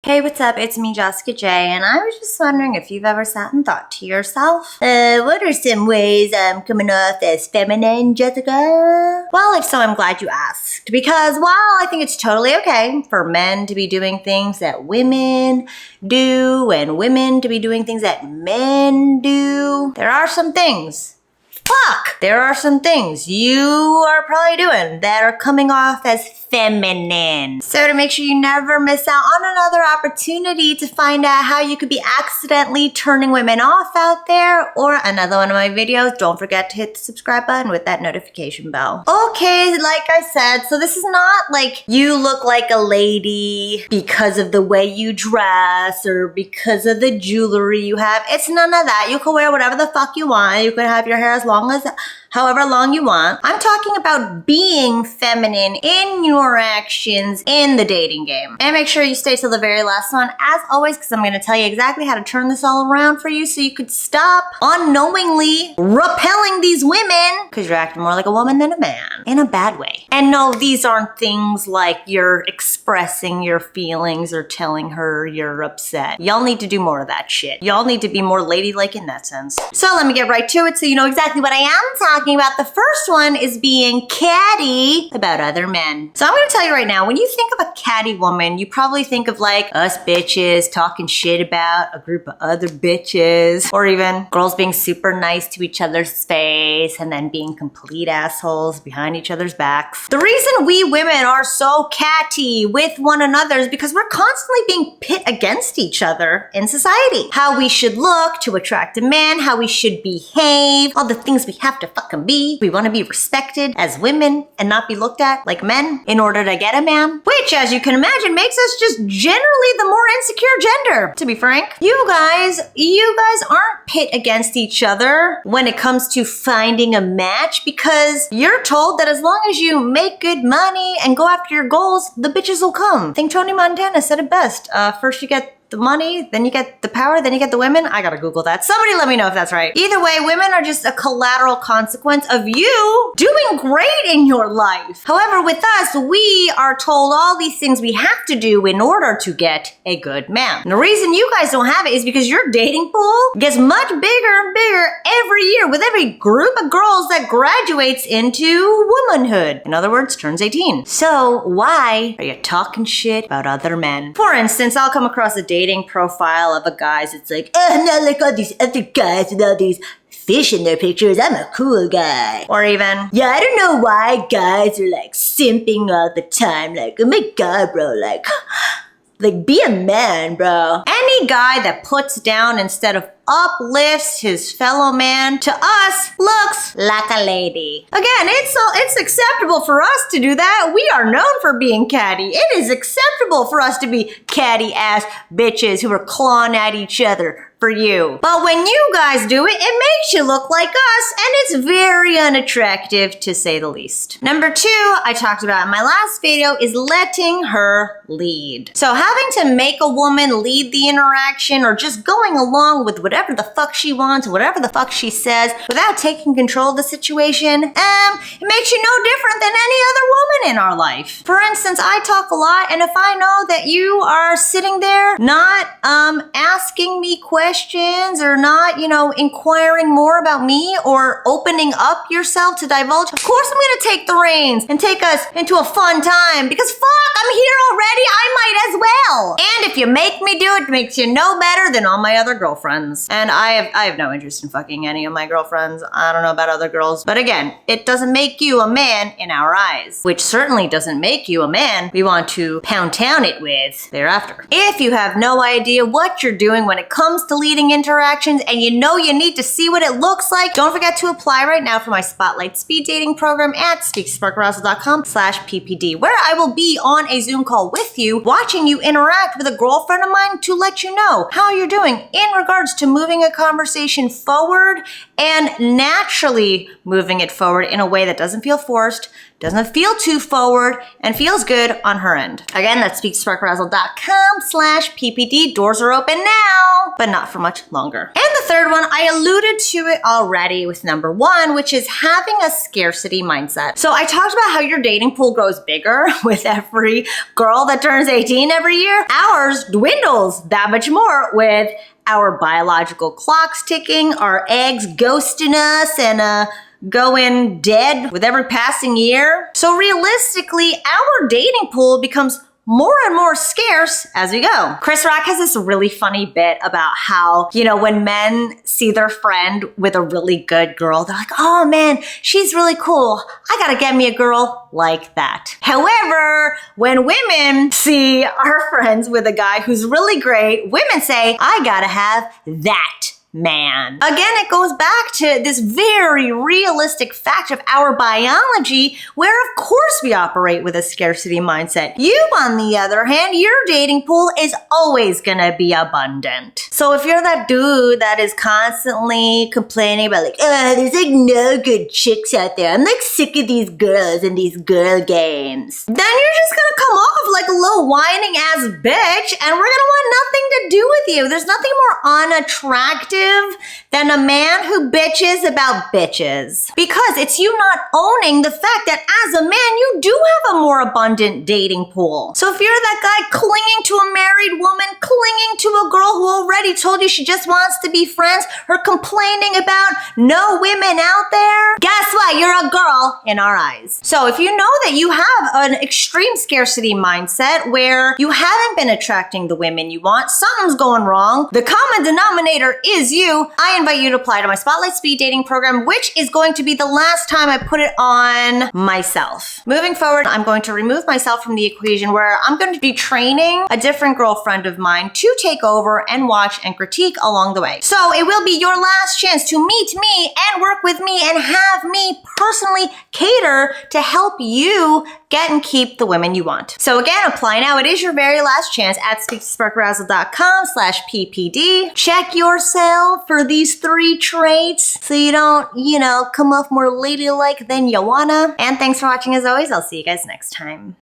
Hey, what's up? It's me, Jessica J, and I was just wondering if you've ever sat and thought to yourself, what are some ways I'm coming off as feminine, Jessica? Well, if so, I'm glad you asked, because while I think it's totally okay for men to be doing things that women do, and women to be doing things that men do, there are some things you are probably doing that are coming off as feminine. So to make sure you never miss out on another opportunity to find out how you could be accidentally turning women off out there, or another one of my videos, don't forget to hit the subscribe button with that notification bell. Okay, like I said, so this is not like you look like a lady because of the way you dress or because of the jewelry you have. It's none of that. You can wear whatever the fuck you want. You can have your hair as long as however long you want. I'm talking about being feminine in your actions in the dating game. And make sure you stay till the very last one, as always, because I'm going to tell you exactly how to turn this all around for you so you could stop unknowingly repelling these women because you're acting more like a woman than a man in a bad way. And no, these aren't things like you're expressing your feelings or telling her you're upset. Y'all need to do more of that shit. Y'all need to be more ladylike in that sense. So let me get right to it so you know exactly what I am talking about. The first one is being catty about other men. So I'm going to tell you right now, when you think of a catty woman, you probably think of like us bitches talking shit about a group of other bitches, or even girls being super nice to each other's face and then being complete assholes behind each other's backs. The reason we women are so catty with one another is because we're constantly being pit against each other in society. How we should look to attract a man, how we should behave, all the things we have to fucking be. We want to be respected as women and not be looked at like men in order to get a man, which, as you can imagine, makes us just generally the more insecure gender, to be frank. You guys aren't pit against each other when it comes to finding a match, because you're told that as long as you make good money and go after your goals, the bitches will come. I think Tony Montana said it best. First you get the money, then you get the power, then you get the women. I gotta Google that. Somebody let me know if that's right. Either way, women are just a collateral consequence of you doing great in your life. However, with us, we are told all these things we have to do in order to get a good man. And the reason you guys don't have it is because your dating pool gets much bigger and bigger every year with every group of girls that graduates into womanhood. In other words, turns 18. So why are you talking shit about other men? For instance, I'll come across a dating profile of a guy's. It's like, oh, I'm not like all these other guys with all these fish in their pictures. I'm a cool guy. Or even, yeah, I don't know why guys are like simping all the time. Like, oh my god, bro, like be a man, bro. Any guy that puts down instead of uplifts his fellow man, to us, looks like a lady. Again, it's acceptable for us to do that. We are known for being catty. It is acceptable for us to be catty ass bitches who are clawing at each other for you. But when you guys do it, it makes you look like us, and it's very unattractive to say the least. Number two, I talked about in my last video, is letting her lead. So having to make a woman lead the interaction, or just going along with whatever the fuck she wants, whatever the fuck she says, without taking control of the situation, it makes you no different than any other woman in our life. For instance, I talk a lot, and if I know that you are sitting there not asking me questions or not, inquiring more about me or opening up yourself to divulge, of course I'm gonna take the reins and take us into a fun time, because fuck, I'm here already, I might as well. And if you make me do it, it makes you no better than all my other girlfriends. And I have no interest in fucking any of my girlfriends. I don't know about other girls. But again, it doesn't make you a man in our eyes, which certainly doesn't make you a man we want to pound town it with thereafter. If you have no idea what you're doing when it comes to leading interactions, and you know you need to see what it looks like, don't forget to apply right now for my Spotlight Speed Dating program at speaksparkarousal.com/PPD, where I will be on a Zoom call with you, watching you interact with a girlfriend of mine to let you know how you're doing in regards to moving a conversation forward and naturally moving it forward in a way that doesn't feel forced, doesn't feel too forward, and feels good on her end. Again, that's speaksparkarousal.com/PPD. Doors are open now, but not for much longer. And the third one, I alluded to it already with number 1, which is having a scarcity mindset. So I talked about how your dating pool grows bigger with every girl that turns 18 every year. Ours dwindles that much more with our biological clocks ticking, our eggs ghosting us, and going dead with every passing year. So realistically, our dating pool becomes more and more scarce as we go. Chris Rock has this really funny bit about how, when men see their friend with a really good girl, they're like, oh man, she's really cool. I gotta get me a girl like that. However, when women see our friends with a guy who's really great, women say, I gotta have that man. Again, it goes back to this very realistic fact of our biology, where of course we operate with a scarcity mindset. You, on the other hand, your dating pool is always gonna be abundant. So if you're that dude that is constantly complaining about there's no good chicks out there, I'm sick of these girls and these girl games, then you're just gonna come off like a little whining ass bitch, and we're gonna want nothing to do with you. There's nothing more unattractive than a man who bitches about bitches. Because it's you not owning the fact that as a man, you do have a more abundant dating pool. So if you're that guy clinging to a married woman, clinging to a girl who already told you she just wants to be friends, or complaining about no women out there, guess what? You're a girl in our eyes. So if you know that you have an extreme scarcity mindset where you haven't been attracting the women you want, something's going wrong, the common denominator is you, I invite you to apply to my Spotlight Speed Dating program, which is going to be the last time I put it on myself. Moving forward, I'm going to remove myself from the equation, where I'm going to be training a different girlfriend of mine to take over and watch and critique along the way. So it will be your last chance to meet me and work with me and have me personally cater to help you get and keep the women you want. So again, apply now. It is your very last chance at speaktosparkarousal.com/PPD. Check yourself for these 3 traits so you don't, come off more ladylike than you wanna. And thanks for watching as always. I'll see you guys next time.